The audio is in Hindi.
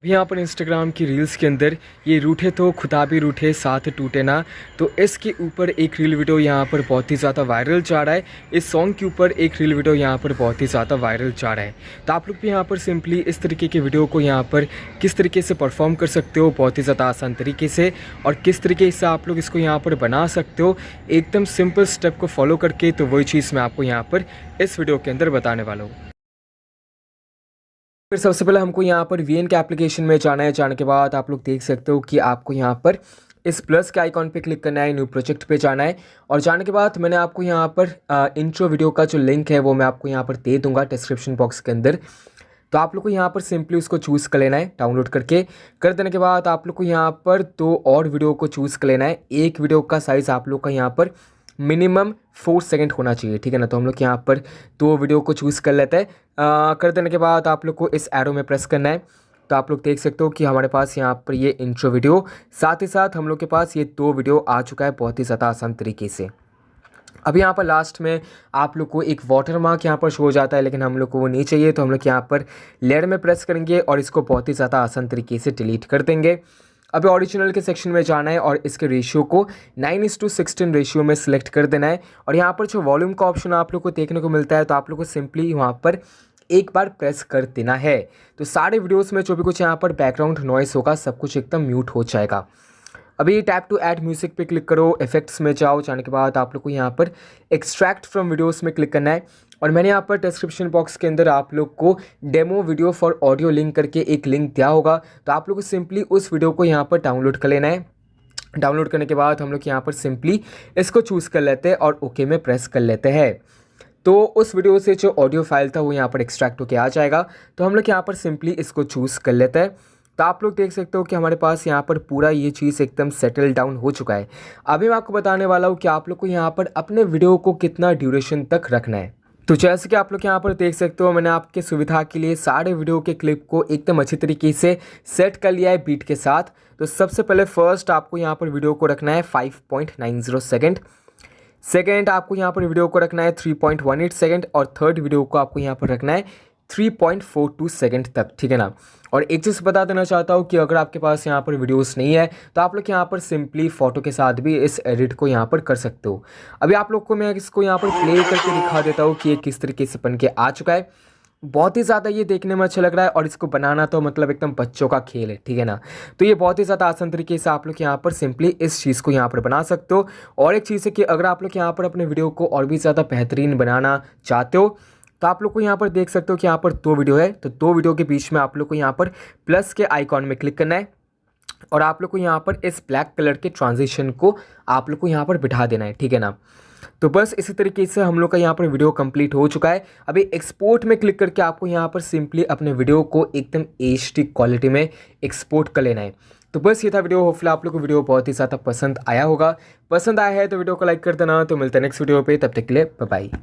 यहाँ पर इंस्टाग्राम की रील्स के अंदर ये रूठे तो खुदा भी रूठे साथ टूटे ना, तो इसके ऊपर एक रील वीडियो यहाँ पर बहुत ही ज़्यादा वायरल जा रहा है। इस सॉन्ग के ऊपर एक रील वीडियो यहाँ पर बहुत ही ज़्यादा वायरल जा रहा है। तो आप लोग भी यहाँ पर सिंपली इस तरीके के वीडियो को यहाँ पर किस तरीके से परफॉर्म कर सकते हो बहुत ही ज़्यादा आसान तरीके से, और किस तरीके से आप लोग इसको यहाँ पर बना सकते हो एकदम सिंपल स्टेप को फॉलो करके। तो वही चीज़ मैं आपको यहाँ पर इस वीडियो के अंदर बताने वाला हूँ। फिर सबसे पहले हमको यहाँ पर वीएन के एप्लीकेशन में जाना है। जाने के बाद आप लोग देख सकते हो कि आपको यहाँ पर इस प्लस के आइकॉन पे क्लिक करना है, न्यू प्रोजेक्ट पे जाना है। और जाने के बाद मैंने आपको यहाँ पर इंट्रो वीडियो का जो लिंक है वो मैं आपको यहाँ पर दे दूंगा डिस्क्रिप्शन बॉक्स के अंदर। तो आप लोग को यहाँ पर सिंपली उसको चूज़ कर लेना है। डाउनलोड करके कर देने के बाद आप लोग को यहाँ पर 2 और वीडियो को चूज़ कर लेना है। एक वीडियो का साइज़ आप लोग का यहाँ पर मिनिमम 4 सेकंड होना चाहिए, ठीक है ना। तो हम लोग यहाँ पर 2 वीडियो को चूज़ कर लेते हैं। कर देने के बाद आप लोग को इस एरो में प्रेस करना है। तो आप लोग देख सकते हो कि हमारे पास यहाँ पर ये इंट्रो वीडियो, साथ ही साथ हम लोग के पास ये 2 वीडियो आ चुका है बहुत ही ज़्यादा आसान तरीके से। अब यहाँ पर लास्ट में आप लोग को एक वाटर मार्क यहाँ पर शो हो जाता है, लेकिन हम लोग को वो नहीं चाहिए। तो हम लोग यहाँ पर लेयर में प्रेस करेंगे और इसको बहुत ही ज़्यादा आसान तरीके से डिलीट कर देंगे। अभी ओरिजिनल के सेक्शन में जाना है और इसके रेशियो को 9:16 रेशियो में सिलेक्ट कर देना है। और यहाँ पर जो वॉल्यूम का ऑप्शन आप लोग को देखने को मिलता है, तो आप लोग को सिंपली वहाँ पर एक बार प्रेस कर देना है। तो सारे वीडियोस में जो भी कुछ यहाँ पर बैकग्राउंड नॉइस होगा सब कुछ एकदम म्यूट हो जाएगा। अभी टैप टू ऐड म्यूजिक पे क्लिक करो, इफेक्ट्स में जाओ। जाने के बाद आप लोग को यहाँ पर एक्सट्रैक्ट फ्रॉम वीडियोस में क्लिक करना है। और मैंने यहाँ पर डिस्क्रिप्शन बॉक्स के अंदर आप लोग को demo video for audio link करके एक लिंक दिया होगा। तो आप लोग को सिंपली उस वीडियो को यहाँ पर डाउनलोड कर लेना है। डाउनलोड करने के बाद हम लोग यहाँ पर सिंपली इसको चूज़ कर लेते हैं और ओके में प्रेस कर लेते हैं। तो उस वीडियो से जो ऑडियो फाइल था वो यहाँ पर एक्सट्रैक्ट होकर आ जाएगा। तो हम लोग यहाँ पर सिंपली इसको चूज़ कर लेते हैं। तो आप लोग देख सकते हो कि हमारे पास यहाँ पर पूरा ये चीज़ एकदम सेटल डाउन हो चुका है। अभी मैं आपको बताने वाला हूँ कि आप लोग को यहाँ पर अपने वीडियो को कितना ड्यूरेशन तक रखना है। तो जैसे कि आप लोग यहाँ पर देख सकते हो, मैंने आपके सुविधा के लिए सारे वीडियो के क्लिप को एकदम अच्छी तरीके से सेट कर लिया है बीट के साथ। तो सबसे पहले फर्स्ट आपको यहाँ पर वीडियो को रखना है 5.90 सेकेंड। सेकेंड आपको यहाँ पर वीडियो को रखना है 3.18 सेकेंड। और थर्ड वीडियो को आपको यहाँ पर रखना है 3.42 सेकेंड तक, ठीक है ना। और एक चीज़ बता देना चाहता हूँ कि अगर आपके पास यहाँ पर वीडियोस नहीं है तो आप लोग यहाँ पर सिंपली फ़ोटो के साथ भी इस एडिट को यहाँ पर कर सकते हो। अभी आप लोग को मैं इसको यहाँ पर प्ले करके दिखा देता हूँ कि ये किस तरीके से बन के आ चुका है। बहुत ही ज़्यादा ये देखने में अच्छा लग रहा है और इसको बनाना तो मतलब एकदम बच्चों का खेल है, ठीक है ना। तो ये बहुत ही ज़्यादा आसान तरीके से आप लोग यहाँ पर सिंपली इस चीज़ को यहाँ पर बना सकते हो। और एक चीज़ है कि अगर आप लोग यहाँ पर अपने वीडियो को और भी ज़्यादा बेहतरीन बनाना चाहते हो तो आप लोग को यहाँ पर देख सकते हो कि यहाँ पर 2 वीडियो है। तो 2 वीडियो के बीच में आप लोग को यहाँ पर प्लस के आइकॉन में क्लिक करना है और आप लोग को यहाँ पर इस ब्लैक कलर के ट्रांजिशन को आप लोग को यहाँ पर बिठा देना है, ठीक है ना। तो बस इसी तरीके से हम लोग का यहाँ पर वीडियो कंप्लीट हो चुका है। अभी एक्सपोर्ट में क्लिक करके आपको यहाँ पर सिंपली अपने वीडियो को एकदम HD क्वालिटी में एक्सपोर्ट कर लेना है। तो बस ये था वीडियो। होपफुली आप लोग को वीडियो बहुत ही ज़्यादा पसंद आया होगा। पसंद आया है तो वीडियो को लाइक कर देना। तो मिलते हैं नेक्स्ट वीडियो पे, तब तक के लिए बाय बाय।